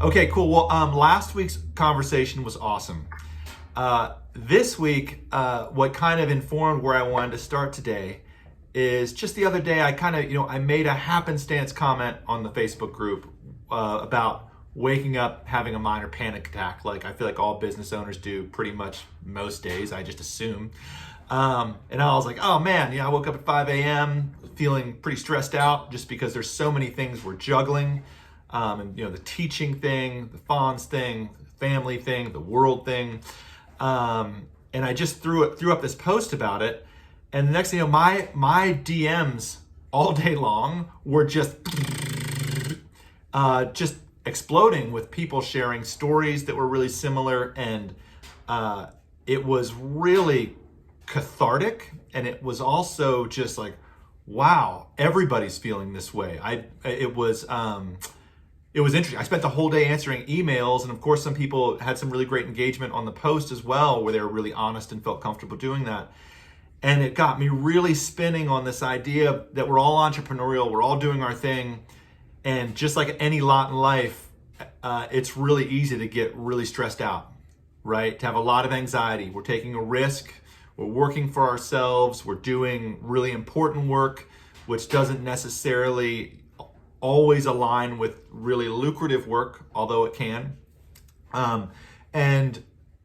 Okay, cool. Well, last week's conversation was awesome. This week, what kind of informed where I wanted to start today is just the other day, I made a happenstance comment on the Facebook group about waking up having a minor panic attack. Like I feel like all business owners do pretty much most days, I just assume. And I was like, oh man, I woke up at 5 a.m. feeling pretty stressed out just because there's so many things we're juggling. And the teaching thing, the Fons thing, the family thing, the world thing. And I just threw up this post about it. And the next thing my DMs all day long were just exploding with people sharing stories that were really similar. And it was really cathartic. And it was also just like, wow, everybody's feeling this way. It was interesting. I spent the whole day answering emails, and of course some people had some really great engagement on the post as well, where they were really honest and felt comfortable doing that. And it got me really spinning on this idea that we're all entrepreneurial, we're all doing our thing, and just like any lot in life, it's really easy to get really stressed out, right? To have a lot of anxiety. We're taking a risk, we're working for ourselves, we're doing really important work, which doesn't necessarily always align with really lucrative work, although it can. And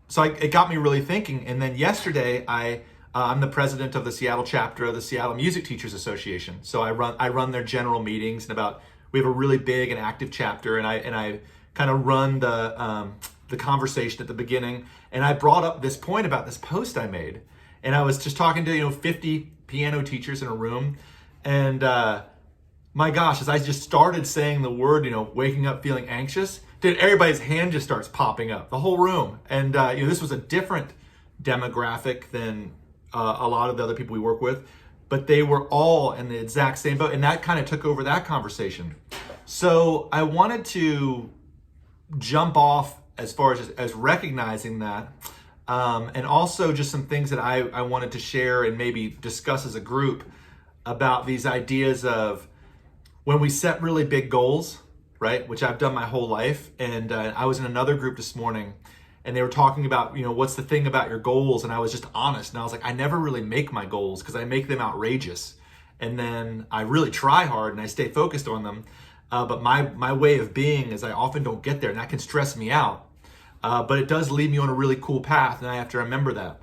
so it got me really thinking. And then yesterday, I'm the president of the Seattle chapter of the Seattle Music Teachers Association. So I run their general meetings, and we have a really big and active chapter, and I kind of run the conversation at the beginning. And I brought up this point about this post I made, and I was just talking to 50 piano teachers in a room, and my gosh, as I just started saying the word, waking up feeling anxious, dude, everybody's hand just starts popping up, the whole room. And this was a different demographic than a lot of the other people we work with, but they were all in the exact same boat, and that kind of took over that conversation. So I wanted to jump off as far as recognizing that, and also just some things that I wanted to share and maybe discuss as a group about these ideas of when we set really big goals, right, which I've done my whole life. And I was in another group this morning, and they were talking about, what's the thing about your goals? And I was just honest. And I was like, I never really make my goals because I make them outrageous. And then I really try hard and I stay focused on them. But my way of being is I often don't get there, and that can stress me out. But it does lead me on a really cool path, and I have to remember that.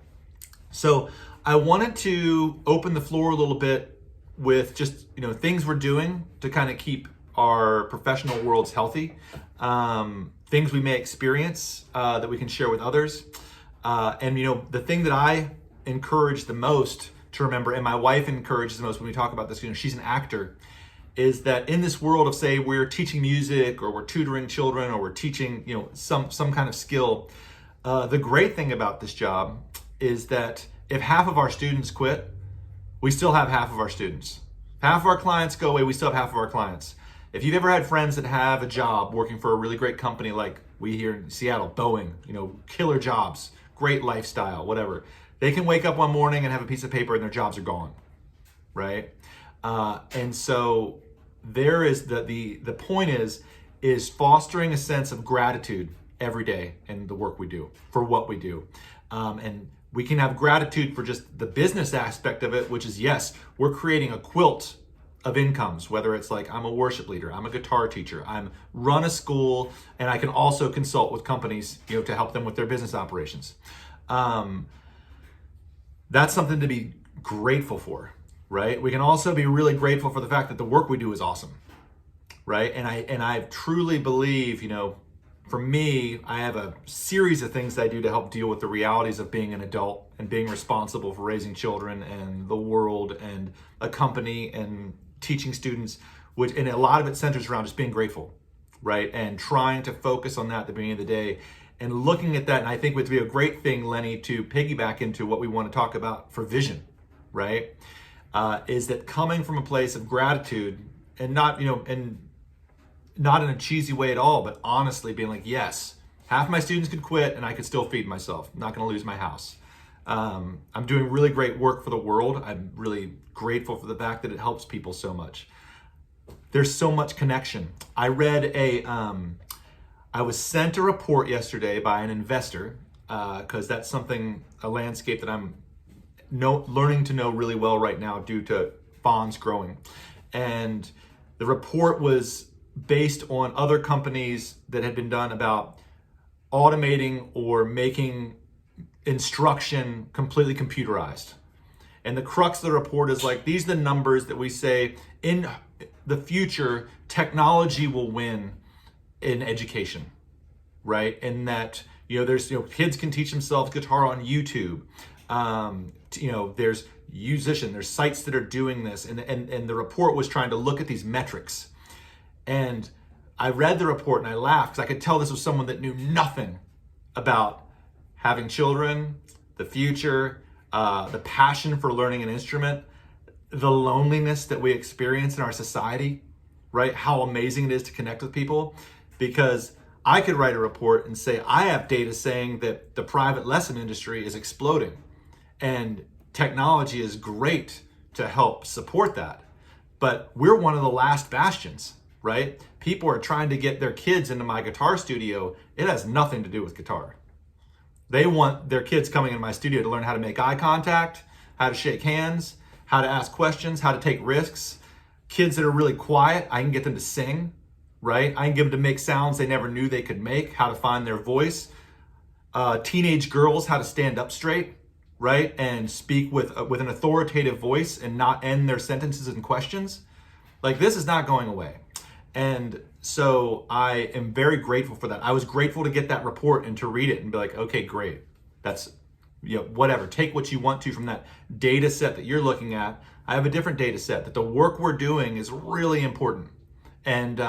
So I wanted to open the floor a little bit with just things we're doing to kind of keep our professional worlds healthy, things we may experience that we can share with others, and the thing that I encourage the most to remember, and my wife encourages the most when we talk about this, she's an actor, is that in this world of, say, we're teaching music or we're tutoring children or we're teaching some kind of skill, the great thing about this job is that if half of our students quit, we still have half of our students. If half of our clients go away, we still have half of our clients. If you've ever had friends that have a job working for a really great company like we here in Seattle, Boeing, killer jobs, great lifestyle, whatever, they can wake up one morning and have a piece of paper and their jobs are gone, right? And so there is the point is fostering a sense of gratitude every day in the work we do, for what we do. And we can have gratitude for just the business aspect of it, which is, yes, we're creating a quilt of incomes, whether it's like I'm a worship leader, I'm a guitar teacher, I'm run a school, and I can also consult with companies, to help them with their business operations. That's something to be grateful for, right? We can also be really grateful for the fact that the work we do is awesome, right? And I truly believe, for me, I have a series of things that I do to help deal with the realities of being an adult and being responsible for raising children and the world and a company and teaching students, and a lot of it centers around just being grateful, right? And trying to focus on that at the beginning of the day and looking at that. And I think it would be a great thing, Lenny, to piggyback into what we want to talk about for vision, right? Is that coming from a place of gratitude and not in a cheesy way at all, but honestly being like, yes, half my students could quit and I could still feed myself. I'm not going to lose my house. I'm doing really great work for the world. I'm really grateful for the fact that it helps people so much. There's so much connection. I read I was sent a report yesterday by an investor, because that's a landscape that I'm learning to know really well right now due to Fons growing. And the report was based on other companies that had been done about automating or making instruction completely computerized. And the crux of the report is like, these are the numbers that we say in the future, technology will win in education, right? And that, there's, kids can teach themselves guitar on YouTube. There's there's sites that are doing this. And the report was trying to look at these metrics. And I read the report and I laughed because I could tell this was someone that knew nothing about having children, the future, the passion for learning an instrument, the loneliness that we experience in our society, right? How amazing it is to connect with people. Because I could write a report and say, I have data saying that the private lesson industry is exploding and technology is great to help support that. But we're one of the last bastions, right? People are trying to get their kids into my guitar studio. It has nothing to do with guitar. They want their kids coming in my studio to learn how to make eye contact, how to shake hands, how to ask questions, how to take risks. Kids that are really quiet, I can get them to sing, right? I can get them to make sounds they never knew they could make, how to find their voice. Teenage girls, how to stand up straight, right? And speak with an authoritative voice and not end their sentences in questions. Like, this is not going away. And so I am very grateful for that. I was grateful to get that report and to read it and be like, okay, great. That's, whatever. Take what you want to from that data set that you're looking at. I have a different data set, that the work we're doing is really important. And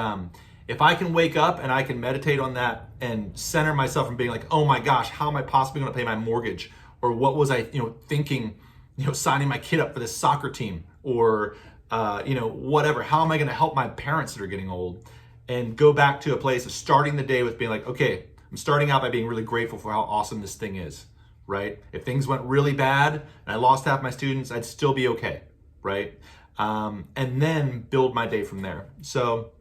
if I can wake up and I can meditate on that and center myself from being like, oh my gosh, how am I possibly going to pay my mortgage? Or what was I, thinking, signing my kid up for this soccer team? Or whatever. How am I going to help my parents that are getting old? And go back to a place of starting the day with being like, okay, I'm starting out by being really grateful for how awesome this thing is, right? If things went really bad and I lost half my students, I'd still be okay, right? And then build my day from there. So,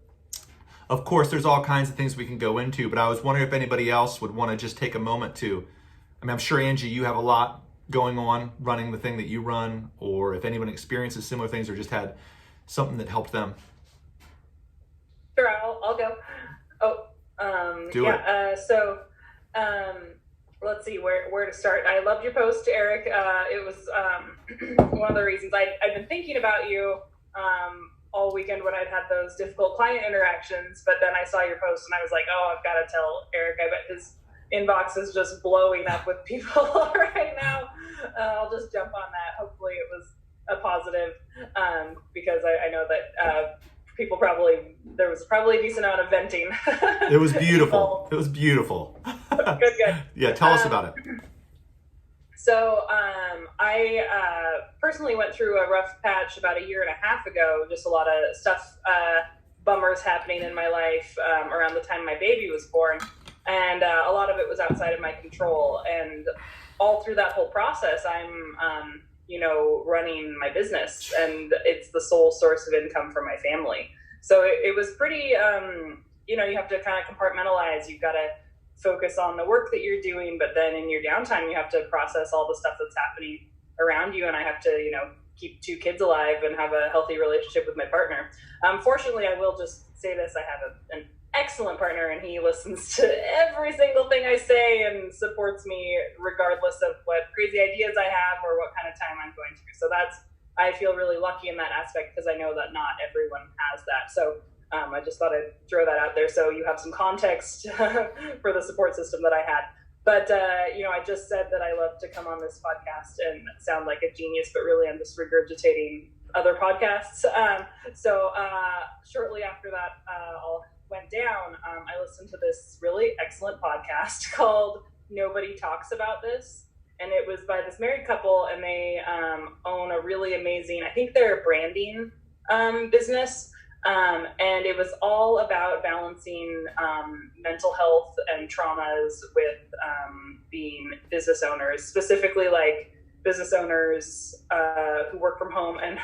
of course, there's all kinds of things we can go into, but I was wondering if anybody else would want to just take a moment to, I'm sure, Angie, you have a lot going on running the thing that you run, or if anyone experiences similar things or just had something that helped them. Sure, I'll go. Let's see where to start. I loved your post, Eric. It was one of the reasons I've been thinking about you all weekend when I'd had those difficult client interactions, but then I saw your post and I was like, oh, I've got to tell Eric. I bet his inbox is just blowing up with people right now. I'll just jump on that. Hopefully it was a positive, because I know that there was probably a decent amount of venting. It was beautiful. It was beautiful. Good. Yeah, tell us about it. So I personally went through a rough patch about a year and a half ago, just a lot of stuff, bummers happening in my life around the time my baby was born. And a lot of it was outside of my control. And all through that whole process, I'm, running my business, and it's the sole source of income for my family. So it was pretty, you have to kind of compartmentalize. You've got to focus on the work that you're doing, but then in your downtime, you have to process all the stuff that's happening around you. And I have to, keep 2 kids alive and have a healthy relationship with my partner. Fortunately, I will just say this. I have an excellent partner, and he listens to every single thing I say and supports me regardless of what crazy ideas I have or what kind of time I'm going through. So I feel really lucky in that aspect, because I know that not everyone has that. So I just thought I'd throw that out there so you have some context for the support system that I had. But, I just said that I love to come on this podcast and sound like a genius, but really I'm just regurgitating other podcasts. So shortly after that all went down, I listened to this really excellent podcast called Nobody Talks About This. And it was by this married couple, and they own a really amazing, I think they're a branding business. And it was all about balancing mental health and traumas with being business owners, specifically like business owners who work from home and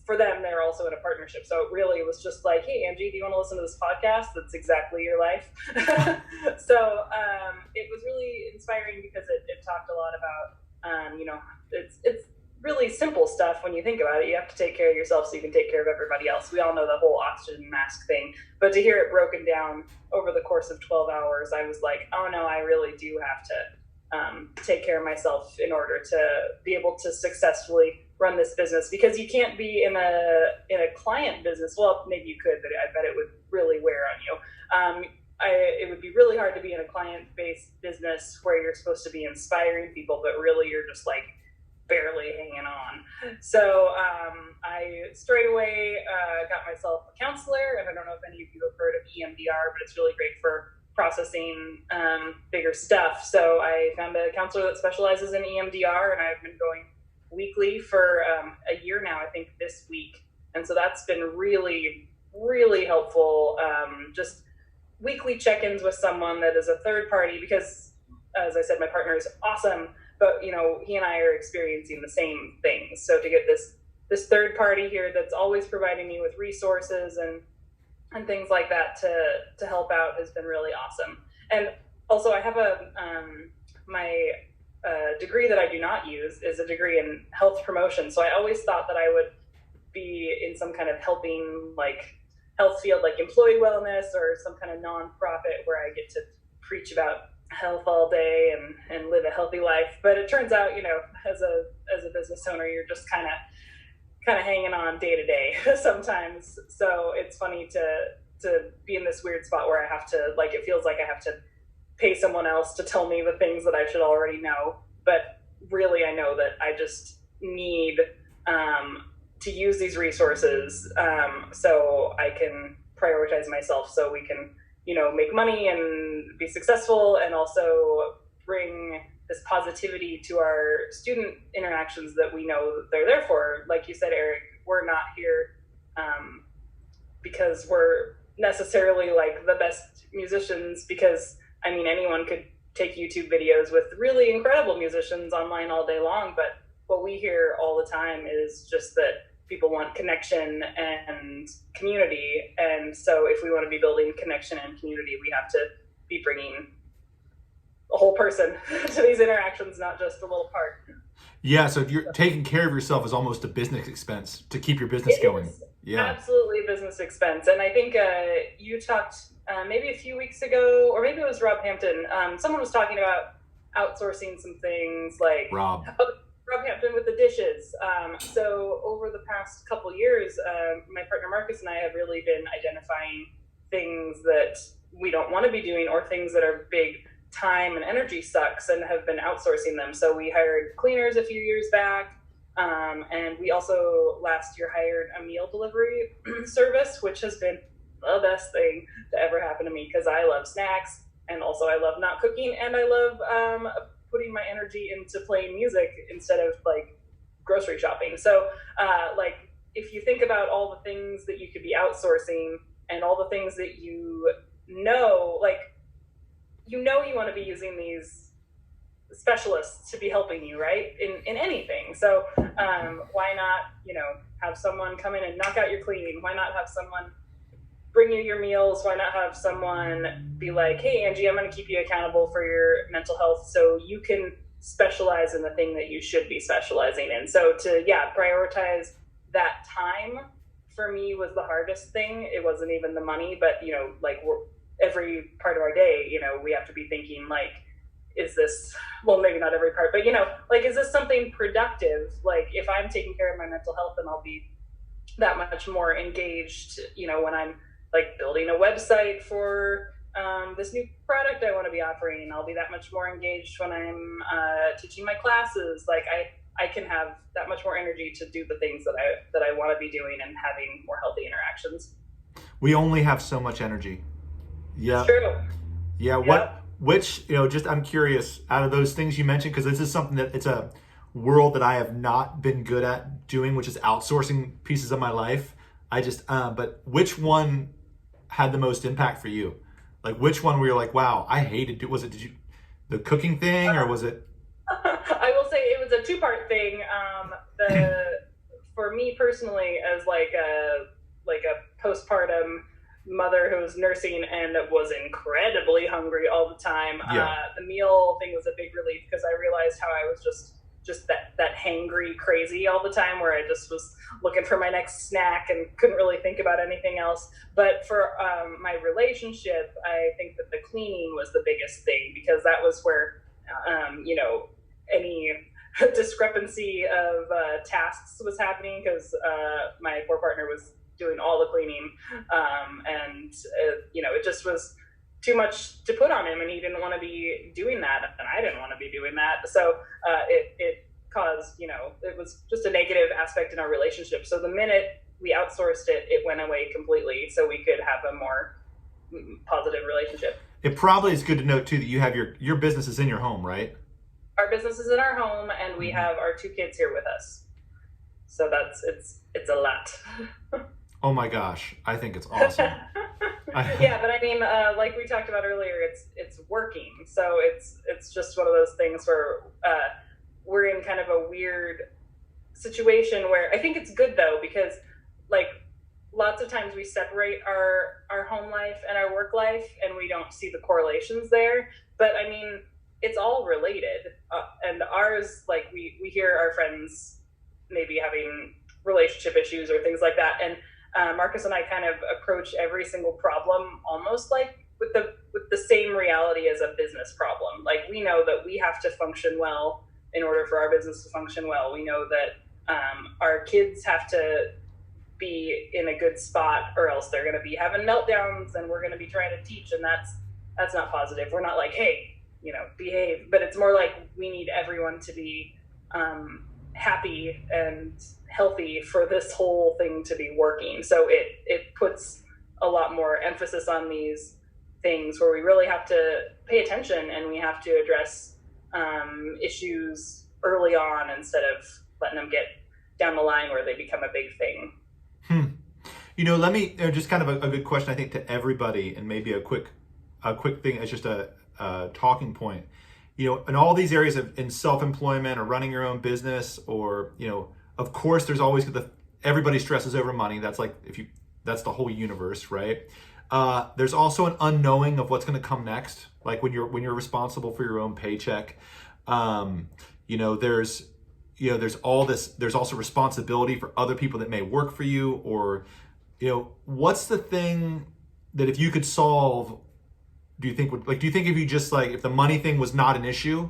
for them, they're also in a partnership. So it really was just like, hey, Angie, do you want to listen to this podcast? That's exactly your life. So it was really inspiring because it talked a lot about, it's really simple stuff when you think about it. You have to take care of yourself so you can take care of everybody else. We all know the whole oxygen mask thing, but to hear it broken down over the course of 12 hours, I was like, oh no, I really do have to take care of myself in order to be able to successfully run this business, because you can't be in a client business. Well, maybe you could, but I bet it would really wear on you. It would be really hard to be in a client-based business where you're supposed to be inspiring people, but really you're just like barely hanging on. So I straight away got myself a counselor, and I don't know if any of you have heard of EMDR, but it's really great for processing bigger stuff. So I found a counselor that specializes in EMDR, and I've been going weekly for a year now, I think this week. And so that's been really, really helpful. Just weekly check-ins with someone that is a third party, because as I said, my partner is awesome, but he and I are experiencing the same things. So to get this third party here that's always providing me with resources and things like that to help out has been really awesome. And also I have my degree that I do not use is a degree in health promotion. So I always thought that I would be in some kind of helping, like health field, like employee wellness or some kind of nonprofit where I get to preach about health all day and live a healthy life. But it turns out, as a business owner, you're just kind of hanging on day to day sometimes. So it's funny to be in this weird spot where I have to, like, it feels like I have to pay someone else to tell me the things that I should already know. But really, I know that I just need to use these resources so I can prioritize myself, so we can, make money and be successful, and also bring this positivity to our student interactions that we know that they're there for. Like you said, Eric, we're not here because we're necessarily like the best musicians, because anyone could take YouTube videos with really incredible musicians online all day long, but what we hear all the time is just that people want connection and community. And so if we want to be building connection and community, we have to be bringing a whole person to these interactions, not just a little part. Yeah, so you're taking care of yourself is almost a business expense to keep your business going. Yeah, absolutely a business expense. And I think you talked maybe a few weeks ago, or maybe it was Rob Hampton. Someone was talking about outsourcing some things, like Rob Hampton with the dishes. So over the past couple years, my partner Marcus and I have really been identifying things that we don't want to be doing, or things that are big time and energy sucks, and have been outsourcing them. So we hired cleaners a few years back. And we also last year hired a meal delivery service, which has been the best thing to ever happen to me, because I love snacks, and also I love not cooking, and I love putting my energy into playing music instead of like grocery shopping. So if you think about all the things that you could be outsourcing, and all the things that you want to be using these specialists to be helping you, right, in anything. So why not have someone come in and knock out your cleaning? Why not have someone bring you your meals? Why not have someone be like, hey, Angie, I'm going to keep you accountable for your mental health, so you can specialize in the thing that you should be specializing in. So to prioritize that time for me was the hardest thing. It wasn't even the money, but every part of our day, we have to be thinking, like, is this, well, maybe not every part, but is this something productive? Like, if I'm taking care of my mental health, then I'll be that much more engaged, when I'm like building a website for this new product I want to be offering. I'll be that much more engaged when I'm teaching my classes. Like I can have that much more energy to do the things that I want to be doing and having more healthy interactions. We only have so much energy. Yeah. It's true. Yeah. Which, I'm curious, out of those things you mentioned, because this is something that it's a world that I have not been good at doing, which is outsourcing pieces of my life. But which one had the most impact for you? Like, which one were you like, wow, I hated it? The cooking thing, or was it? I will say it was a two-part thing. The for me personally, as a postpartum mother who was nursing and was incredibly hungry all the time, Yeah. the meal thing was a big relief, because I realized how I was just that hangry crazy all the time, where I just was looking for my next snack and couldn't really think about anything else. But for my relationship, I think that the cleaning was the biggest thing, because that was where any discrepancy of tasks was happening, because my poor partner was doing all the cleaning, and it just was too much to put on him, and he didn't want to be doing that, and I didn't want to be doing that. So it caused, it was just a negative aspect in our relationship. So the minute we outsourced it, it went away completely, so we could have a more positive relationship. It probably is good to note too that you have your business is in your home, right? Our business is in our home, and we have our 2 kids here with us. So it's a lot. Oh my gosh, I think it's awesome. Yeah, but I mean, like we talked about earlier, it's working. So it's just one of those things where we're in kind of a weird situation, where I think it's good though, because like lots of times we separate our home life and our work life, and we don't see the correlations there. But I mean, it's all related, and ours, like we hear our friends maybe having relationship issues or things like that, and Marcus and I kind of approach every single problem almost like with the same reality as a business problem. Like, we know that we have to function well in order for our business to function well. We know that our kids have to be in a good spot, or else they're going to be having meltdowns, and we're going to be trying to teach, and that's not positive. We're not like, hey, behave, but it's more like we need everyone to be happy and healthy for this whole thing to be working. So it puts a lot more emphasis on these things where we really have to pay attention, and we have to address issues early on, instead of letting them get down the line where they become a big thing. Let me just kind of a good question, I think, to everybody, and maybe a quick thing as just a talking point. In all these areas in self-employment or running your own business, or of course there's always everybody stresses over money. That's like that's the whole universe, right? There's also an unknowing of what's going to come next, like when you're responsible for your own paycheck. There's all this. There's also responsibility for other people that may work for you, or what's the thing that if you could solve, do you think if you just if the money thing was not an issue,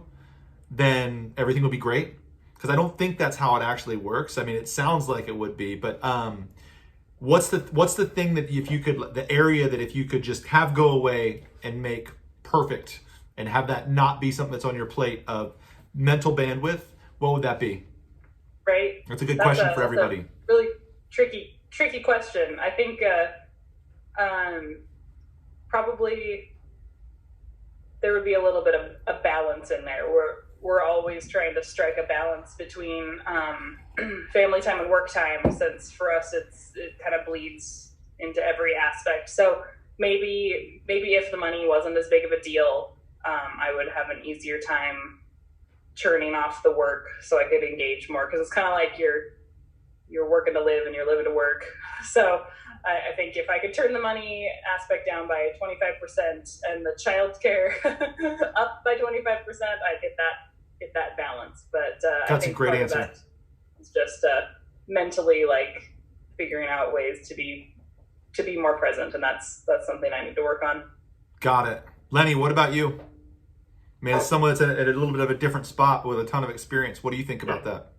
then everything would be great? Because I don't think that's how it actually works. I mean, it sounds like it would be, but what's the thing that the area that if you could just have go away and make perfect, and have that not be something that's on your plate of mental bandwidth, what would that be? Right. That's a good question for everybody. That's a really tricky question. I think probably there would be a little bit of a balance in there. We're always trying to strike a balance between family time and work time, since for us it kind of bleeds into every aspect. So maybe if the money wasn't as big of a deal, I would have an easier time churning off the work, so I could engage more, because it's kind of like you're working to live and you're living to work. So I think if I could turn the money aspect down by 25% and the childcare up by 25%, I'd hit that balance. But that's I think a great answer. It's just mentally figuring out ways to be more present, and that's something I need to work on. Got it. Lenny, what about you? Man, as someone that's at a little bit of a different spot with a ton of experience, what do you think about that?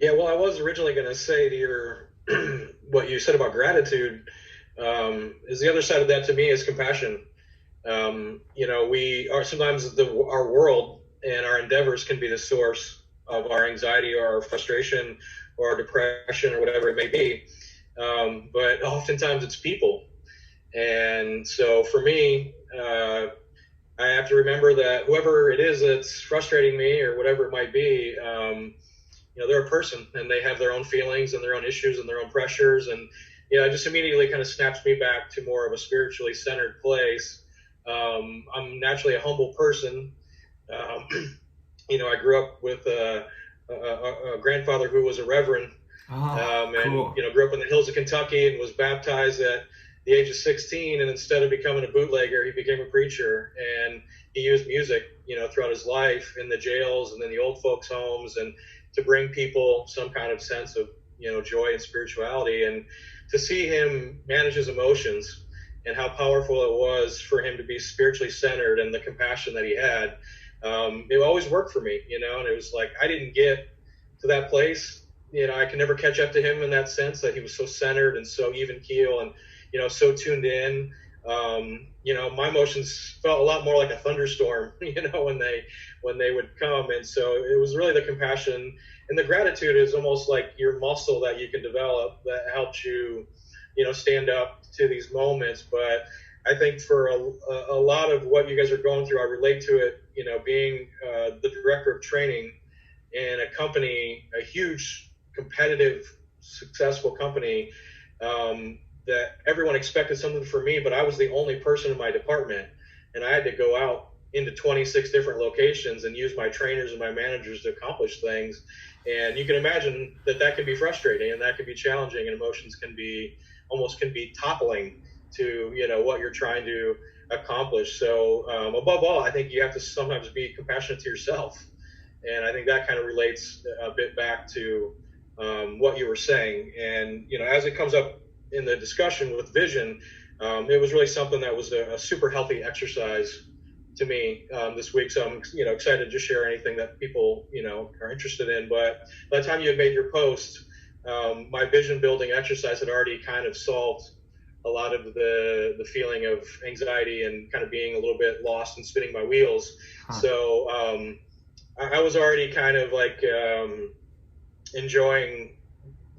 Yeah, well, I was originally going to say to your what you said about gratitude, is the other side of that to me is compassion. We are sometimes our world and our endeavors can be the source of our anxiety or our frustration or our depression or whatever it may be. But oftentimes it's people. And so for me, I have to remember that whoever it is that's frustrating me or whatever it might be, they're a person, and they have their own feelings and their own issues and their own pressures. And, it just immediately kind of snaps me back to more of a spiritually centered place. I'm naturally a humble person. I grew up with a grandfather who was a reverend, and Cool. grew up in the hills of Kentucky and was baptized at the age of 16. And instead of becoming a bootlegger, he became a preacher, and he used music, throughout his life in the jails and then the old folks' homes, and to bring people some kind of sense of joy and spirituality, and to see him manage his emotions and how powerful it was for him to be spiritually centered and the compassion that he had. It always worked for me, and it was like I didn't get to that place. I can never catch up to him in that sense, that he was so centered and so even keel and, so tuned in. My emotions felt a lot more like a thunderstorm, when they would come. And so it was really the compassion, and the gratitude is almost like your muscle that you can develop that helps you, stand up to these moments. But I think for a lot of what you guys are going through, I relate to it, being the director of training in a company, a huge, competitive, successful company, that everyone expected something from me, but I was the only person in my department, and I had to go out into 26 different locations and use my trainers and my managers to accomplish things. And you can imagine that can be frustrating, and that can be challenging, and emotions can be toppling to what you're trying to accomplish. So above all, I think you have to sometimes be compassionate to yourself, and I think that kind of relates a bit back to what you were saying. And as it comes up in the discussion with vision, it was really something that was a super healthy exercise to me this week. So I'm excited to just share anything that people are interested in. But by the time you had made your post, my vision building exercise had already kind of solved a lot of the feeling of anxiety and kind of being a little bit lost and spinning my wheels. So I was already kind of like enjoying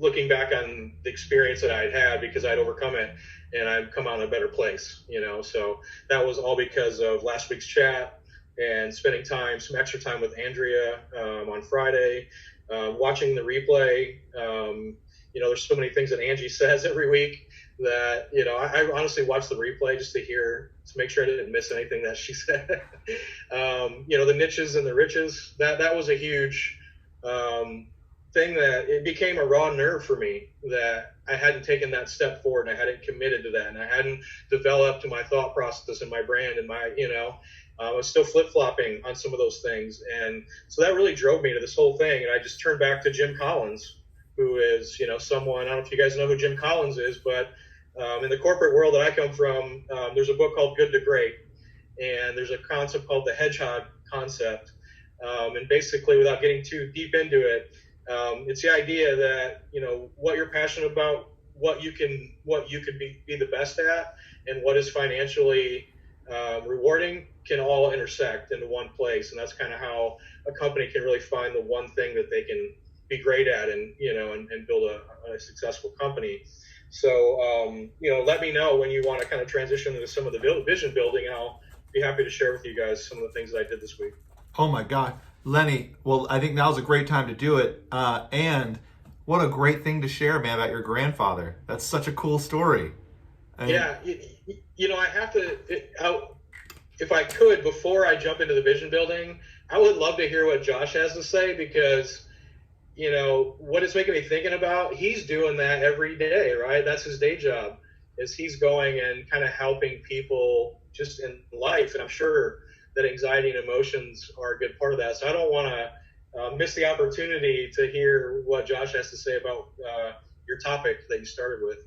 looking back on the experience that I'd had, because I'd overcome it and I'd come out in a better place, so that was all because of last week's chat and spending some extra time with Andrea on Friday, watching the replay. There's so many things that Angie says every week that, I honestly watched the replay just to make sure I didn't miss anything that she said. The niches and the riches, that was a huge thing, that it became a raw nerve for me, that I hadn't taken that step forward, and I hadn't committed to that, and I hadn't developed my thought process and my brand and my, I was still flip-flopping on some of those things. And so that really drove me to this whole thing. And I just turned back to Jim Collins, who is, someone, I don't know if you guys know who Jim Collins is, but in the corporate world that I come from, there's a book called Good to Great, and there's a concept called the hedgehog concept. And basically, without getting too deep into it, it's the idea that, what you're passionate about, what you could be the best at, and what is financially rewarding can all intersect into one place. And that's kind of how a company can really find the one thing that they can be great at, and build a successful company. So let me know when you want to kind of transition into some of the vision building. I'll be happy to share with you guys some of the things that I did this week. Oh my God, Lenny. Well, I think now's a great time to do it. And what a great thing to share, man, about your grandfather. That's such a cool story. I have to, if I could, before I jump into the vision building, I would love to hear what Josh has to say, because what it's making me thinking about, he's doing that every day, right? That's his day job, is he's going and kind of helping people just in life. And I'm sure that anxiety and emotions are a good part of that. So I don't want to miss the opportunity to hear what Josh has to say about your topic that you started with.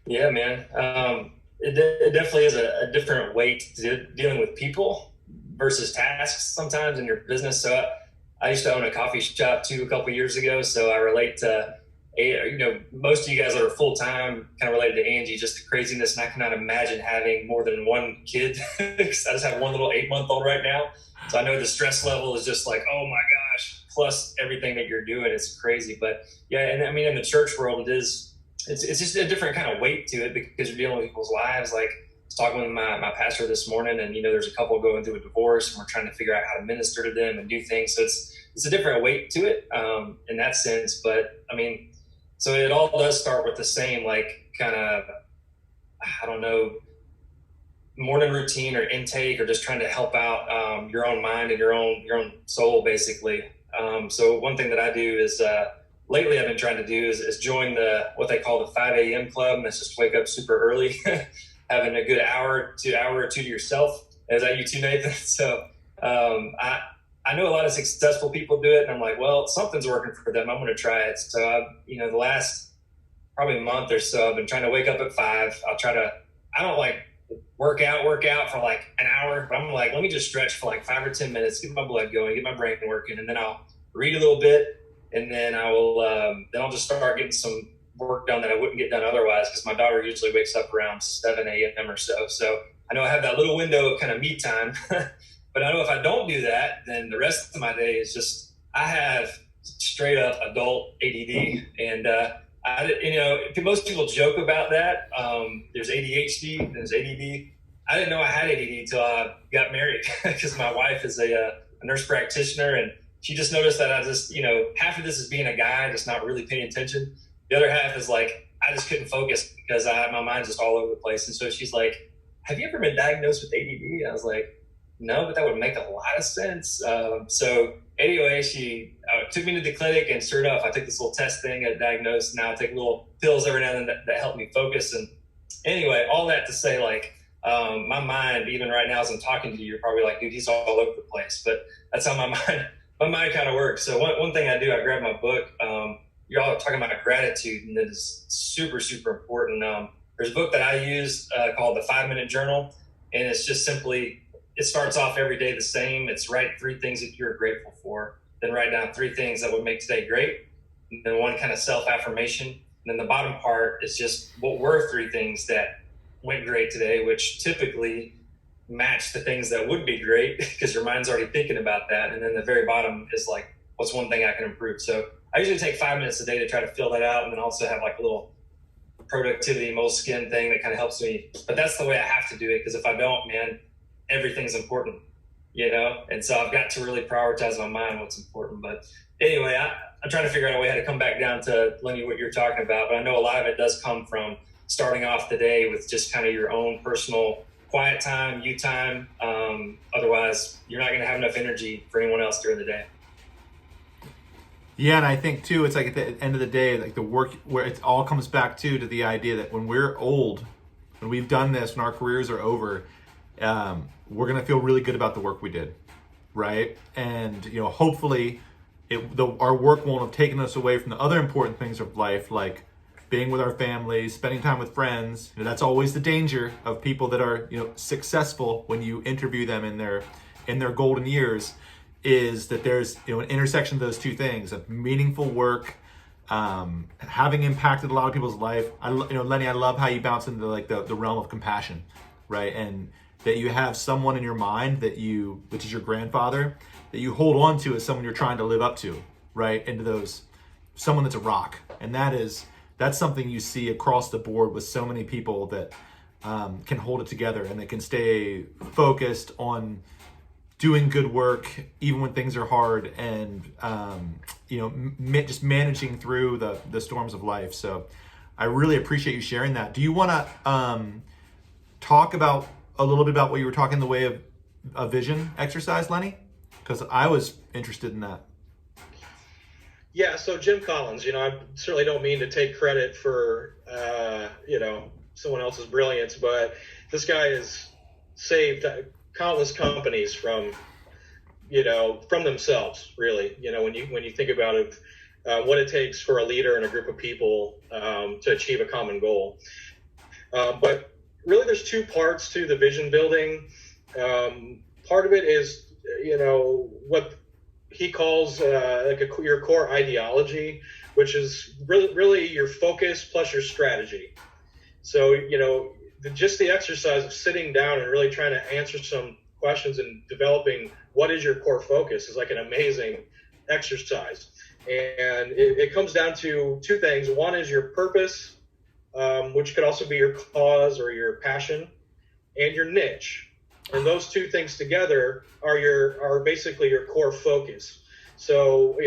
Yeah, man. It definitely is a different weight to dealing with people versus tasks sometimes in your business. So I used to own a coffee shop too a couple of years ago. So I relate to, most of you guys that are full-time kind of related to Angie, just the craziness. And I cannot imagine having more than one kid, because I just have one little 8-month-old right now. So I know the stress level is just like, oh my gosh, plus everything that you're doing, it's crazy. But yeah, and I mean, in the church world, it's just a different kind of weight to it, because you're dealing with people's lives. Like I was talking with my pastor this morning, and there's a couple going through a divorce, and we're trying to figure out how to minister to them and do things. So it's a different weight to it in that sense. But I mean, so it all does start with the same, like, kind of, I don't know, morning routine or intake, or just trying to help out your own mind and your own soul, basically. So one thing that I do is lately I've been trying to do is join what they call the 5 a.m. club. And that's just wake up super early, having a good hour or two to yourself. Is that you too, Nathan? So I know a lot of successful people do it, and I'm like, well, something's working for them. I'm going to try it. So the last probably month or so, I've been trying to wake up at 5. I don't like work out for like an hour, but I'm like, let me just stretch for like 5 or 10 minutes, get my blood going, get my brain working, and then I'll read a little bit, and then I'll just start getting some work done that I wouldn't get done otherwise, because my daughter usually wakes up around 7 a.m. or so. So I know I have that little window of kind of me time, but I know if I don't do that, then the rest of my day is just, I have straight up adult ADD, and most people joke about that. There's ADHD, there's ADD. I didn't know I had ADD until I got married, because my wife is a nurse practitioner, and she just noticed that I just, half of this is being a guy, just not really paying attention. The other half is like, I just couldn't focus because my mind's just all over the place. And so she's like, have you ever been diagnosed with ADD? I was like, no, but that would make a lot of sense. So anyway, she took me to the clinic, and sure enough, I took this little test thing, got diagnosed. Now I take little pills every now and then that help me focus. And anyway, all that to say, like, my mind, even right now as I'm talking to you, you're probably like, dude, he's all over the place. But that's how my mind kind of works. So one thing I do, I grab my book. You're all talking about gratitude, and it is super, super important. There's a book that I use called The 5-Minute Journal, and it's just simply, it starts off every day the same. It's write 3 things that you're grateful for, then write down 3 things that would make today great, and then 1 kind of self-affirmation. And then the bottom part is just, what were 3 things that went great today, which typically match the things that would be great, because your mind's already thinking about that. And then the very bottom is like, what's 1 thing I can improve? So I usually take 5 minutes a day to try to fill that out, and then also have like a little productivity Moleskine thing that kind of helps me. But that's the way I have to do it, because if I don't, man, everything's important, And so I've got to really prioritize my mind, what's important. But anyway, I'm trying to figure out a way how to come back down to, Lenny, what you're talking about. But I know a lot of it does come from starting off the day with just kind of your own personal quiet time, you time. Otherwise, you're not going to have enough energy for anyone else during the day. Yeah, and I think too, it's like at the end of the day, like the work where it all comes back to the idea that when we're old, when we've done this, when our careers are over, we're gonna feel really good about the work we did, right? And hopefully, our work won't have taken us away from the other important things of life, like being with our families, spending time with friends. That's always the danger of people that are successful when you interview them in their golden years. Is that there's an intersection of those 2 things of meaningful work, having impacted a lot of people's life. Lenny, I love how you bounce into like the realm of compassion, right? And that you have someone in your mind which is your grandfather, that you hold on to as someone you're trying to live up to, right? Into someone that's a rock. And that's something you see across the board with so many people that can hold it together, and that can stay focused on doing good work even when things are hard, and just managing through the storms of life. So I really appreciate you sharing that. Do you want to talk about a little bit about what you were talking in the way of a vision exercise, Lenny? Because I was interested in that. Yeah, so Jim Collins, I certainly don't mean to take credit for someone else's brilliance, but this guy has saved countless companies from themselves, really. When you think about it, what it takes for a leader and a group of people to achieve a common goal. But really, there's 2 parts to the vision building. Part of it is, what he calls your core ideology, which is really your focus plus your strategy. So, just the exercise of sitting down and really trying to answer some questions and developing what is your core focus is like an amazing exercise. And it comes down to 2 things. One is your purpose, which could also be your cause or your passion, and your niche. And those 2 things together are basically your core focus. So,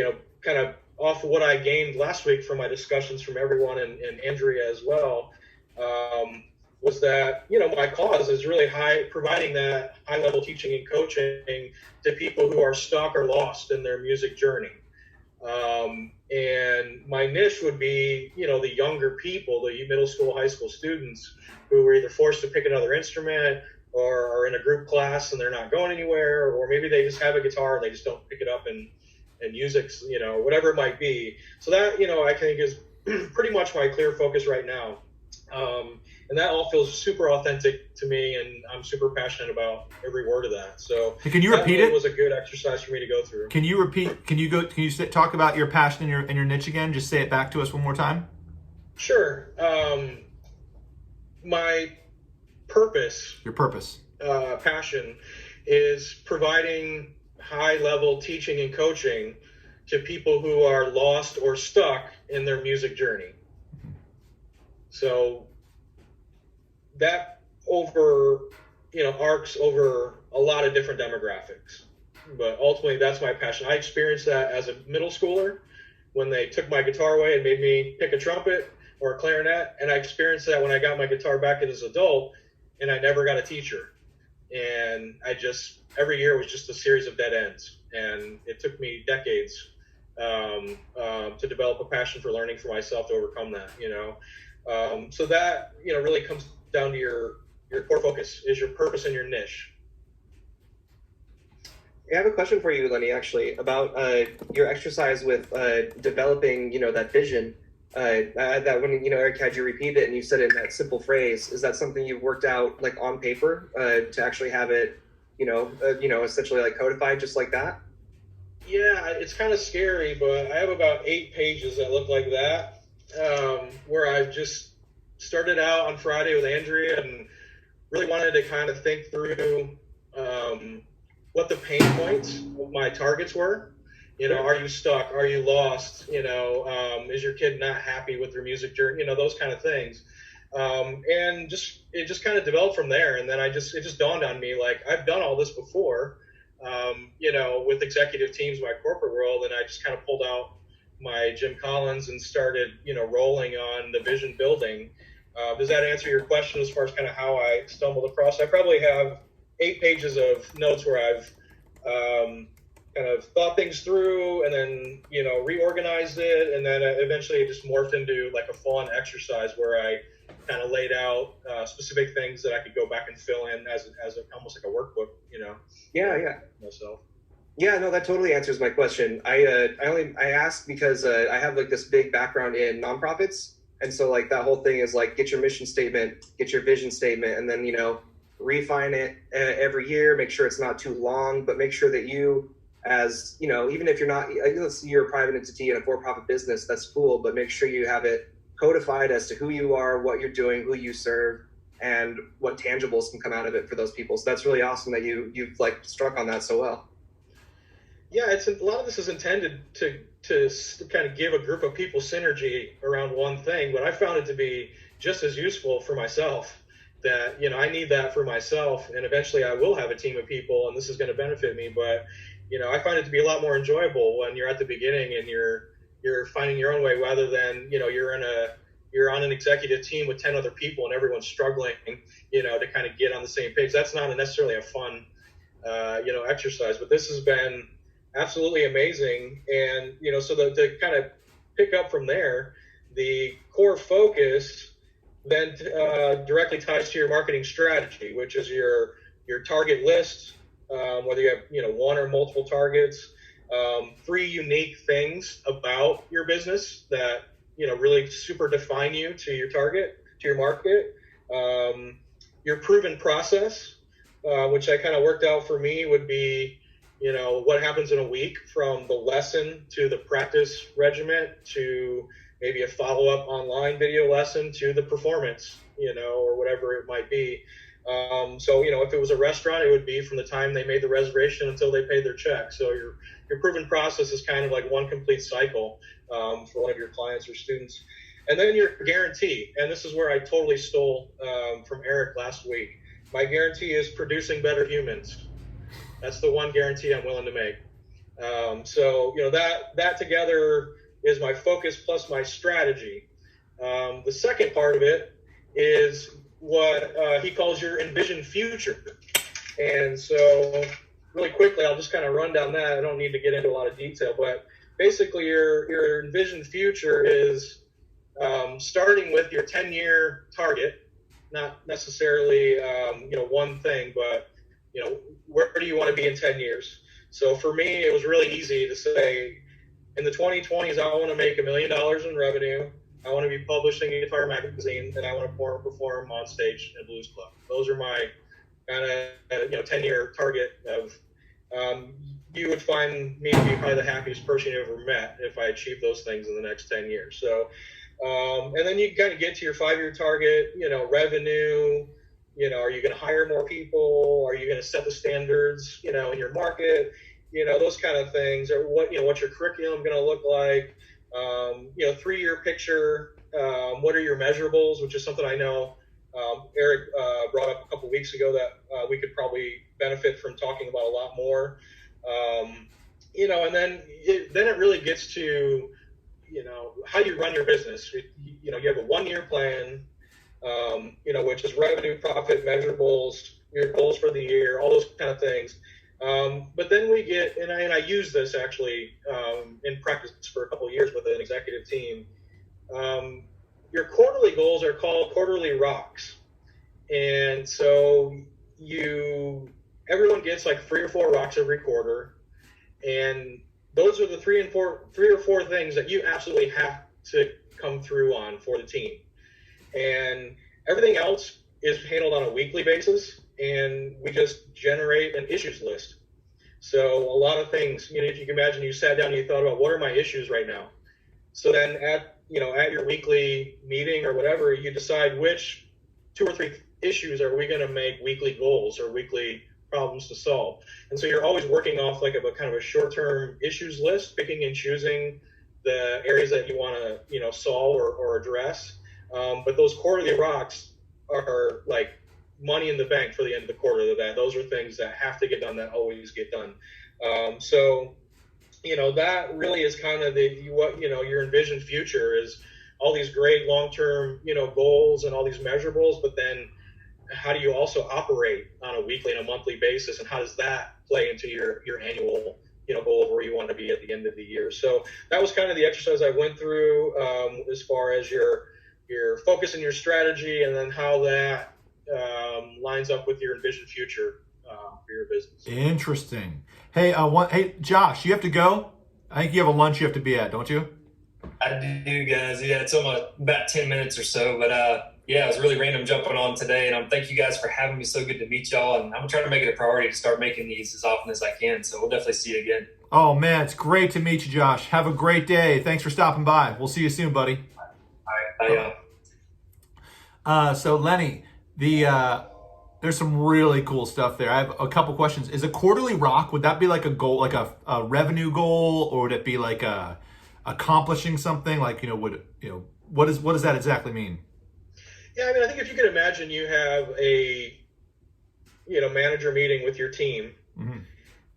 kind of off of what I gained last week from my discussions from everyone and Andrea as well, was that, my cause is really providing that high level teaching and coaching to people who are stuck or lost in their music journey. And my niche would be, the younger people, the middle school, high school students who were either forced to pick another instrument or are in a group class and they're not going anywhere, or maybe they just have a guitar and they just don't pick it up and use it, whatever it might be. So that, I think is pretty much my clear focus right now. And that all feels super authentic to me, and I'm super passionate about every word of that. So can you repeat it? It was a good exercise for me to go through. Can you repeat? Can you talk about your passion and your niche again? Just say it back to us one more time. Sure. My purpose. Your purpose. Passion is providing high-level teaching and coaching to people who are lost or stuck in their music journey. So that arcs over a lot of different demographics. But ultimately, that's my passion. I experienced that as a middle schooler when they took my guitar away and made me pick a trumpet or a clarinet. And I experienced that when I got my guitar back as an adult and I never got a teacher. And every year was just a series of dead ends. And it took me decades to develop a passion for learning for myself to overcome that, So that, really comes down to your core focus is your purpose and your niche. I have a question for you, Lenny, actually, about your exercise with developing, that vision. That when Eric had you repeat it and you said it in that simple phrase, is that something you've worked out like on paper to actually have it, essentially like codified just like that? Yeah, it's kind of scary, but I have about 8 pages that look like that, where I've just started out on Friday with Andrea and really wanted to kind of think through what the pain points of my targets were. Are you stuck? Are you lost? Is your kid not happy with their music journey? Those kind of things. And it just kind of developed from there. And then it just dawned on me, like, I've done all this before, with executive teams in my corporate world. And I just kind of pulled out my Jim Collins and started, rolling on the vision building. Does that answer your question as far as kind of how I stumbled across? I probably have 8 pages of notes where I've kind of thought things through and then, reorganized it. And then eventually it just morphed into like a full-on exercise where I kind of laid out specific things that I could go back and fill in as almost like a workbook, Yeah. myself. Yeah, no, that totally answers my question. I asked because I have like this big background in nonprofits. And so like that whole thing is like, get your mission statement, get your vision statement, and then, refine it every year, make sure it's not too long, but make sure that you, as, even if you're not, you're a private entity and a for-profit business, that's cool, but make sure you have it codified as to who you are, what you're doing, who you serve, and what tangibles can come out of it for those people. So that's really awesome that you've like struck on that so well. Yeah, a lot of this is intended to kind of give a group of people synergy around one thing, but I found it to be just as useful for myself. That, I need that for myself, and eventually I will have a team of people and this is going to benefit me. But, I find it to be a lot more enjoyable when you're at the beginning and you're finding your own way rather than, you're on an executive team with 10 other people and everyone's struggling, to kind of get on the same page. That's not necessarily a fun, exercise, but this has been absolutely amazing. And, so to kind of pick up from there, the core focus then directly ties to your marketing strategy, which is your target list, whether you have one or multiple targets, 3 unique things about your business that really super define you to your target, to your market, your proven process, which I kind of worked out for me would be what happens in a week from the lesson to the practice regiment to maybe a follow-up online video lesson to the performance, or whatever it might be. So, if it was a restaurant, it would be from the time they made the reservation until they paid their check. So your proven process is kind of like one complete cycle for one of your clients or students. And then your guarantee, and this is where I totally stole from Eric last week. My guarantee is producing better humans. That's the one guarantee I'm willing to make. So, that together is my focus plus my strategy. The second part of it is what he calls your envisioned future. And so really quickly, I'll just kind of run down that. I don't need to get into a lot of detail, but basically your envisioned future is starting with your 10-year target, not necessarily one thing, but where do you want to be in 10 years? So for me, it was really easy to say, in the 2020s, I want to make $1 million in revenue. I want to be publishing a guitar magazine, and I want to perform on stage at Blues Club. Those are my kind of 10-year target of. You would find me to be probably the happiest person you ever met if I achieved those things in the next 10 years. So, and then you kind of get to your 5-year target, revenue, are you going to hire more people? Are you going to set the standards, in your market? Those kind of things. Or what's your curriculum going to look like? 3-year picture. What are your measurables? Which is something I know Eric brought up a couple weeks ago that we could probably benefit from talking about a lot more. And then it really gets to, how you run your business. You have a 1-year plan, which is revenue, profit, measurables, your goals for the year, all those kind of things. But then we get, and I use this actually in practice for a couple of years with an executive team. Your quarterly goals are called quarterly rocks. And so everyone gets like 3 or 4 rocks every quarter. And those are the 3 or 4 things that you absolutely have to come through on for the team. And everything else is handled on a weekly basis, and we just generate an issues list. So a lot of things, if you can imagine, you sat down and you thought about, what are my issues right now? So then at your weekly meeting or whatever, you decide which 2 or 3 issues are we going to make weekly goals or weekly problems to solve. And so you're always working off like a kind of a short-term issues list, picking and choosing the areas that you want to, solve or address. But those quarterly rocks are like money in the bank for the end of the quarter. Those are things that have to get done, that always get done. So that really is kind of your envisioned future is all these great long-term, goals and all these measurables, but then how do you also operate on a weekly and a monthly basis, and how does that play into your annual, goal of where you want to be at the end of the year? So that was kind of the exercise I went through as far as your focus and your strategy, and then how that lines up with your envisioned future for your business. Interesting. Hey, hey, Josh, you have to go. I think you have a lunch you have to be at, don't you? I do, guys. Yeah, it's almost about 10 minutes or so, but yeah, it was really random jumping on today, and thank you guys for having me. So good to meet y'all, and I'm trying to make it a priority to start making these as often as I can, so we'll definitely see you again. Oh, man, it's great to meet you, Josh. Have a great day. Thanks for stopping by. We'll see you soon, buddy. All right, bye. So, Lenny, there's some really cool stuff there. I have a couple questions. Is a quarterly rock, would that be like a goal, like a revenue goal, or would it be like accomplishing something? Like, what does that exactly mean? Yeah, I think if you can imagine, you have a manager meeting with your team, mm-hmm.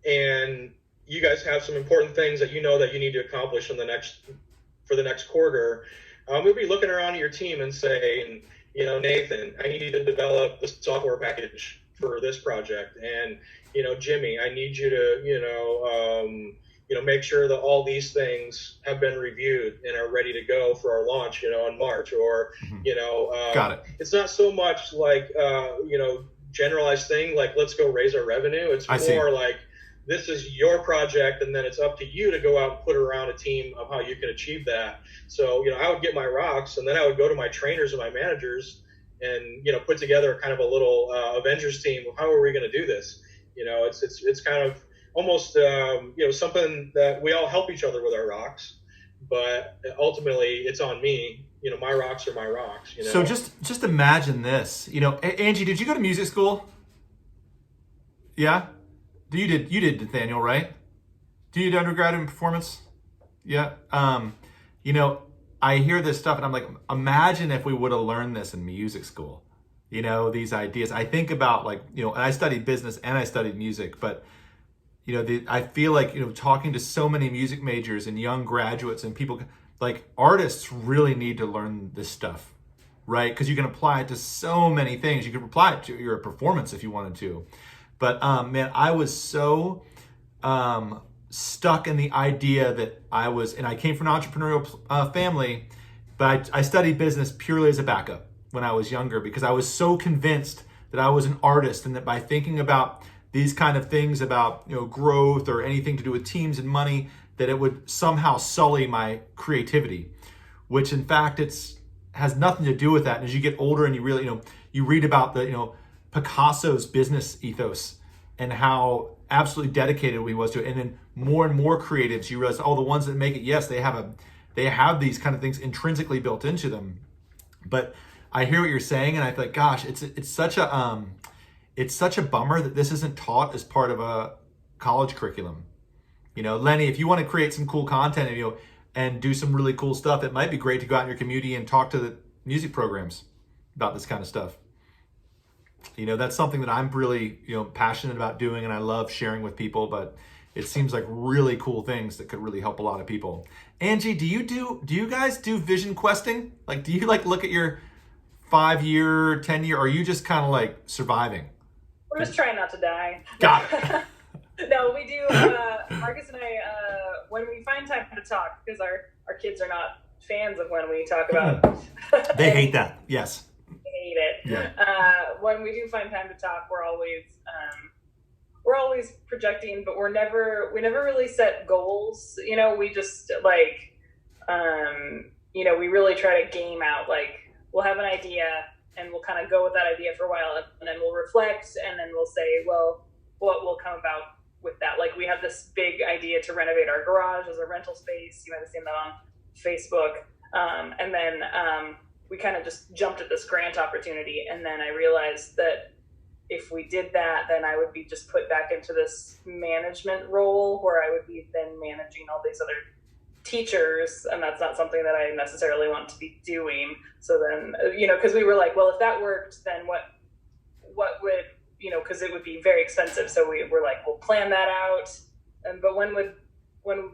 and you guys have some important things that that you need to accomplish for the next quarter. We'll be looking around at your team and saying, Nathan, I need you to develop the software package for this project, and Jimmy, I need you to make sure that all these things have been reviewed and are ready to go for our launch, in March. Or, Got it. It's not so much like, generalized thing, like, let's go raise our revenue. It's more like, this is your project, and then it's up to you to go out and put around a team of how you can achieve that. So, I would get my rocks, and then I would go to my trainers and my managers and, put together kind of a little Avengers team. How are we going to do this? It's kind of almost, something that we all help each other with our rocks, but ultimately it's on me. My rocks are my rocks. So just imagine this. Angie, did you go to music school? Yeah, you did, Nathaniel, right? You did undergrad in performance? Yeah. I hear this stuff and I'm like, imagine if we would have learned this in music school. These ideas. I think about and I studied business and I studied music, but I feel like, talking to so many music majors and young graduates and people, like, artists really need to learn this stuff, right? Because you can apply it to so many things. You could apply it to your performance if you wanted to. But man, I was so stuck in the idea that and I came from an entrepreneurial family, but I studied business purely as a backup when I was younger, because I was so convinced that I was an artist, and that by thinking about these kind of things about growth or anything to do with teams and money, that it would somehow sully my creativity, which in fact has nothing to do with that. And as you get older and you really you read about the Picasso's business ethos and how absolutely dedicated he was to it, and then more and more creatives, you realize, the ones that make it, yes, they have these kind of things intrinsically built into them. But I hear what you're saying, and I feel like, gosh, it's such a bummer that this isn't taught as part of a college curriculum. Lenny, if you want to create some cool content and do some really cool stuff, it might be great to go out in your community and talk to the music programs about this kind of stuff. That's something that I'm really passionate about doing, and I love sharing with people. But it seems like really cool things that could really help a lot of people. Angie, do you guys do vision questing? Like, do you look at your 5-year, 10-year, or are you just kind of like surviving? We're just trying not to die. Got it. No, we do. Marcus and I, when we find time to talk, because our kids are not fans of when we talk about. They hate that. Yes. They hate it. Yeah. When we do find time to talk, we're always projecting, but we never really set goals. We just we really try to game out. We'll have an idea and we'll kind of go with that idea for a while, and then we'll reflect, and then we'll say, well, what will come about with that? We have this big idea to renovate our garage as a rental space. You might have seen that on Facebook. And then we kind of just jumped at this grant opportunity. And then I realized that if we did that, then I would be just put back into this management role where I would be then managing all these other teachers. And that's not something that I necessarily want to be doing. So then, because we were like, well, if that worked, then what would, because it would be very expensive. So we were like, we'll plan that out. But when would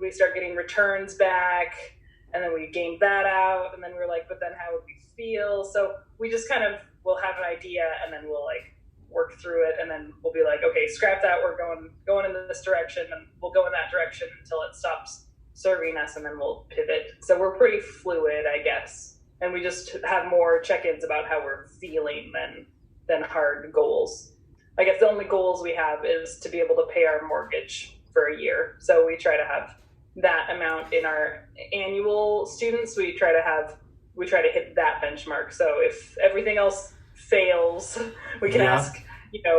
we start getting returns back? And then we gamed that out. And then we were like, but then how would we feel? So we just we'll have an idea, and then we'll work through it. And then we'll be like, okay, scrap that. We're going in this direction, and we'll go in that direction until it stops serving us. And then we'll pivot. So we're pretty fluid, I guess. And we just have more check-ins about how we're feeling than hard goals. I guess the only goals we have is to be able to pay our mortgage for a year. So we try to have that amount in our annual students. We try to hit that benchmark. So if everything else fails, we can ask,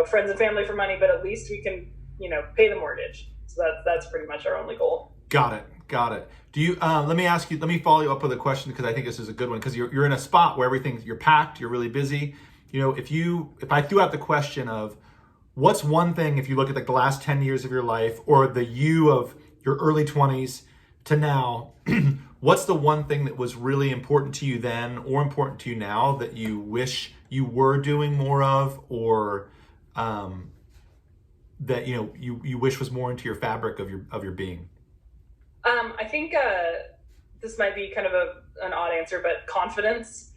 friends and family for money, but at least we can, pay the mortgage. So that's pretty much our only goal. Got it. Do you, let me follow you up with a question, because I think this is a good one, because you're in a spot where you're packed, you're really busy. If I threw out the question of what's one thing, if you look at the last 10 years of your life, or the you of your early 20s to now, what's the one thing that was really important to you then, or important to you now, that you wish you were doing more of, or that you wish was more into your fabric of your being? I think this might be kind of an odd answer, but confidence.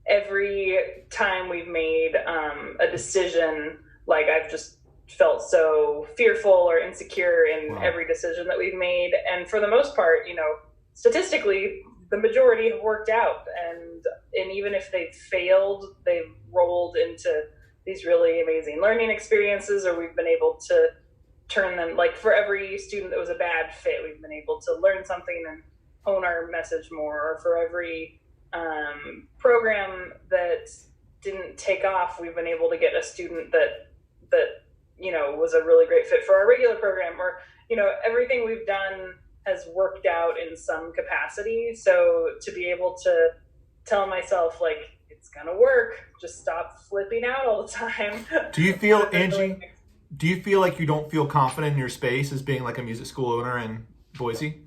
Every time we've made a decision, I've just felt so fearful or insecure in every decision that we've made. And for the most part, statistically, the majority have worked out. And even if they've failed, they've rolled into these really amazing learning experiences, or we've been able to turn them, for every student that was a bad fit, we've been able to learn something and hone our message more. Or for every program that didn't take off, we've been able to get a student that was a really great fit for our regular program. Or everything we've done has worked out in some capacity. So to be able to tell myself it's gonna work, just stop flipping out all the time. Do you feel, Angie, do you feel like you don't feel confident in your space as being a music school owner in Boise?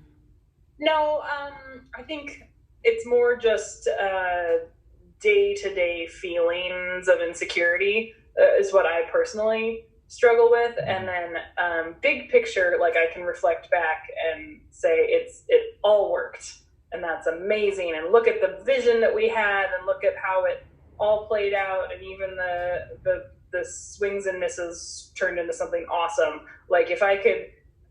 No, I think it's more just day-to-day feelings of insecurity is what I personally struggle with. And then big picture, I can reflect back and say it all worked, and that's amazing. And look at the vision that we had, and look at how it all played out, and even the swings and misses turned into something awesome. If I could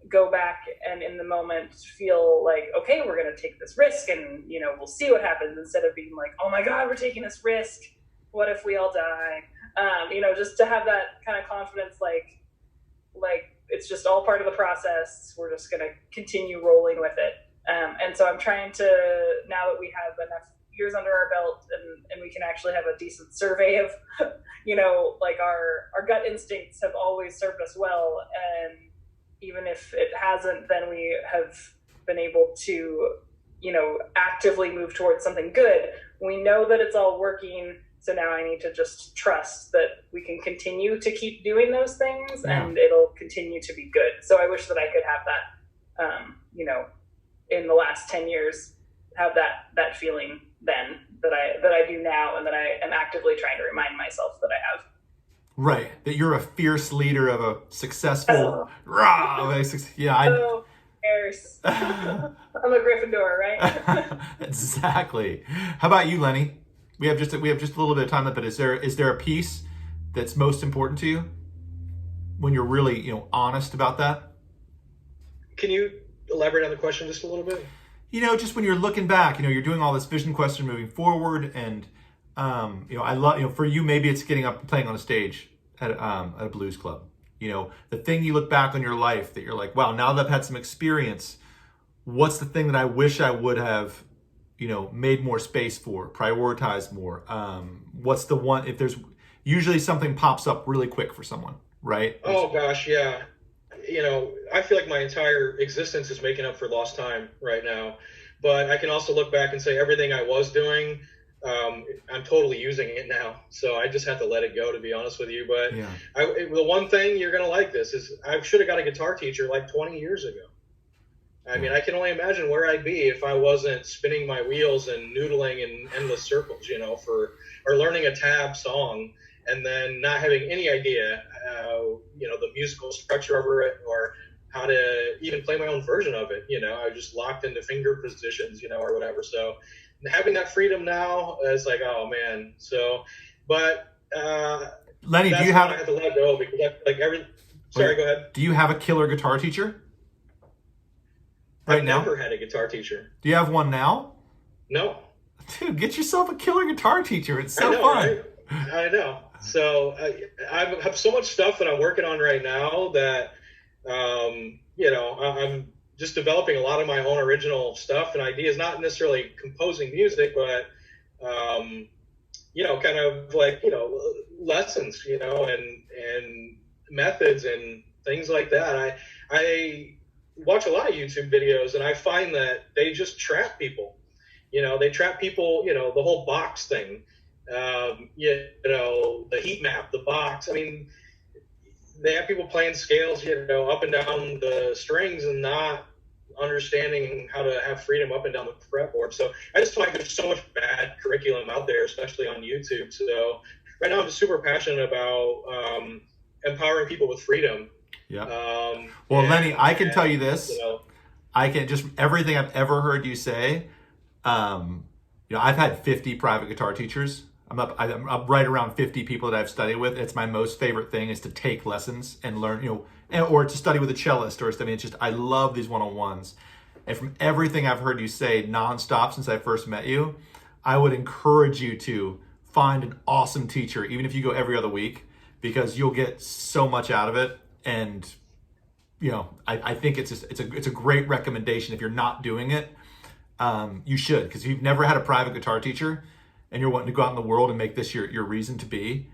go back and in the moment feel like, okay, we're going to take this risk and, we'll see what happens, instead of being like, oh my God, we're taking this risk. What if we all die? Just to have that kind of confidence, like it's just all part of the process. We're just going to continue rolling with it. And so I'm trying to, now that we have enough years under our belt and we can actually have a decent survey of, like our gut instincts have always served us well. And even if it hasn't, then we have been able to, actively move towards something good. We know that it's all working. So now I need to just trust that we can continue to keep doing those things, and it'll continue to be good. So I wish that I could have that, in the last 10 years, have that feeling then that I do now, and that I am actively trying to remind myself that I have. Right. That you're a fierce leader of a successful, Airs. I'm a Gryffindor, right? Exactly. How about you, Lenny? We have just a little bit of time left, but is there a piece that's most important to you when you're really, honest about that? Can you elaborate on the question just a little bit? Just when you're looking back, you're doing all this vision question moving forward, and I love, for you, maybe it's getting up and playing on a stage at a blues club. The thing you look back on your life that you're like, wow, now that I've had some experience, what's the thing that I wish I would have, made more space for, prioritized more? What's the one, if there's usually something pops up really quick for someone, right? Oh gosh, yeah. I feel like my entire existence is making up for lost time right now, but I can also look back and say everything I was doing, I'm totally using it now. So I just have to let it go, to be honest with you. But the one thing you're going to like this is I should have got a guitar teacher like 20 years ago. I mean, I can only imagine where I'd be if I wasn't spinning my wheels and noodling in endless circles, or learning a tab song and then not having any idea, the musical structure of it, or how to even play my own version of it. I was just locked into finger positions, or whatever. So having that freedom now is like, oh man. So, but Lenny, do you I have to let go, because I feel like sorry, go ahead. Do you have a killer guitar teacher? I've never had a guitar teacher. Do you have one now? No. Dude, get yourself a killer guitar teacher. It's so fun. Right? I know. So I have so much stuff that I'm working on right now that, I'm just developing a lot of my own original stuff and ideas, not necessarily composing music, but, kind of like, lessons, and methods and things like that. I watch a lot of YouTube videos, and I find that they just trap people. They trap people, the whole box thing, the heat map, the box. I mean, they have people playing scales, up and down the strings and not understanding how to have freedom up and down the fretboard. So I just feel like there's so much bad curriculum out there, especially on YouTube. So right now I'm just super passionate about empowering people with freedom. Yeah. Well, Lenny, I can tell you this. I can just, everything I've ever heard you say, I've had 50 private guitar teachers. I'm right around 50 people that I've studied with. It's my most favorite thing is to take lessons and learn, or to study with a cellist, it's just, I love these one-on-ones. And from everything I've heard you say nonstop since I first met you, I would encourage you to find an awesome teacher, even if you go every other week, because you'll get so much out of it. And, I think it's a great recommendation. If you're not doing it, you should, because if you've never had a private guitar teacher and you're wanting to go out in the world and make this your reason to be,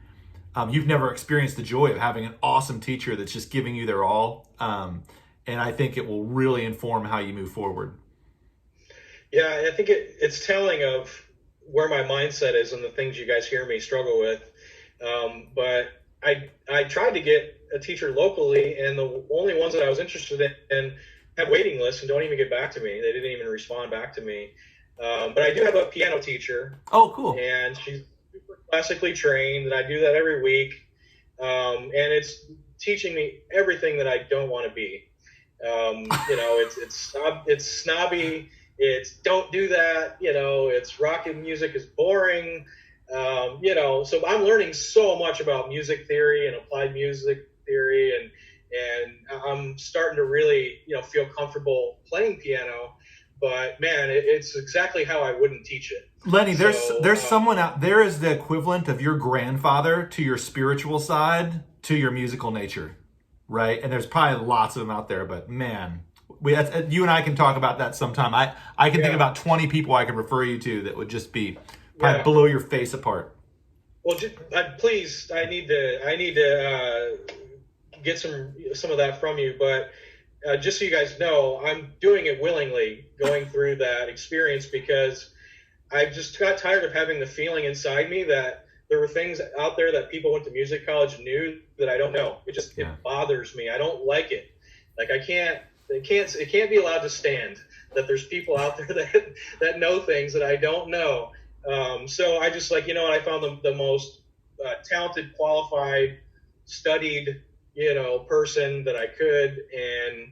you've never experienced the joy of having an awesome teacher that's just giving you their all. And I think it will really inform how you move forward. Yeah, I think it's telling of where my mindset is and the things you guys hear me struggle with. But I tried to get a teacher locally, and the only ones that I was interested in have waiting lists and don't even get back to me. They didn't even respond back to me. But I do have a piano teacher. Oh, cool. And she's super classically trained, and I do that every week. And it's teaching me everything that I don't want to be. It's snobby. It's don't do that. It's rock and music is boring. So I'm learning so much about music theory and applied music theory, and I'm starting to really, feel comfortable playing piano. But man, it's exactly how I wouldn't teach it. Lenny, there's someone out there is the equivalent of your grandfather to your spiritual side to your musical nature, right? And there's probably lots of them out there, but man, you and I can talk about that sometime. I can think about 20 people I can refer you to that would just be probably blow your face apart. Well, please, I need to get some of that from you, but just so you guys know, I'm doing it willingly, going through that experience, because I just got tired of having the feeling inside me that there were things out there that people went to music college knew that I don't know. It bothers me. I don't like it. Like it can't be allowed to stand that there's people out there that know things that I don't know. So I just I found the most talented, qualified, studied, person that I could. And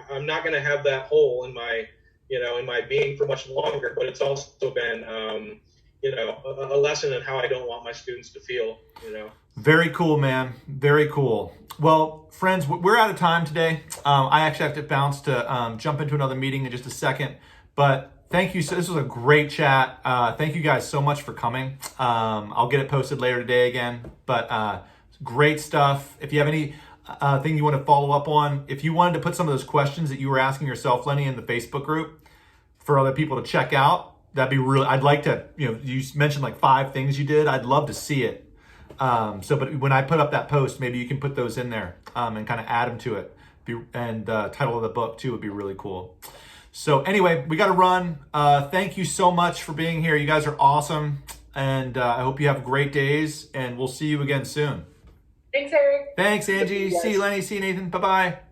I'm not going to have that hole in my being for much longer, but it's also been, a lesson in how I don't want my students to feel, Very cool, man. Very cool. Well, friends, we're out of time today. I actually have to bounce to jump into another meeting in just a second, but thank you. So this was a great chat. Thank you guys so much for coming. I'll get it posted later today again, but great stuff. If you have any thing you want to follow up on, if you wanted to put some of those questions that you were asking yourself, Lenny, in the Facebook group for other people to check out, that'd be really, I'd like to, you mentioned like 5 things you did. I'd love to see it. But when I put up that post, maybe you can put those in there and kind of add them to it. And title of the book too would be really cool. So anyway, we got to run. Thank you so much for being here. You guys are awesome. And I hope you have great days, and we'll see you again soon. Thanks, Eric. Thanks, Angie. See you, Lenny. See you, Nathan. Bye-bye.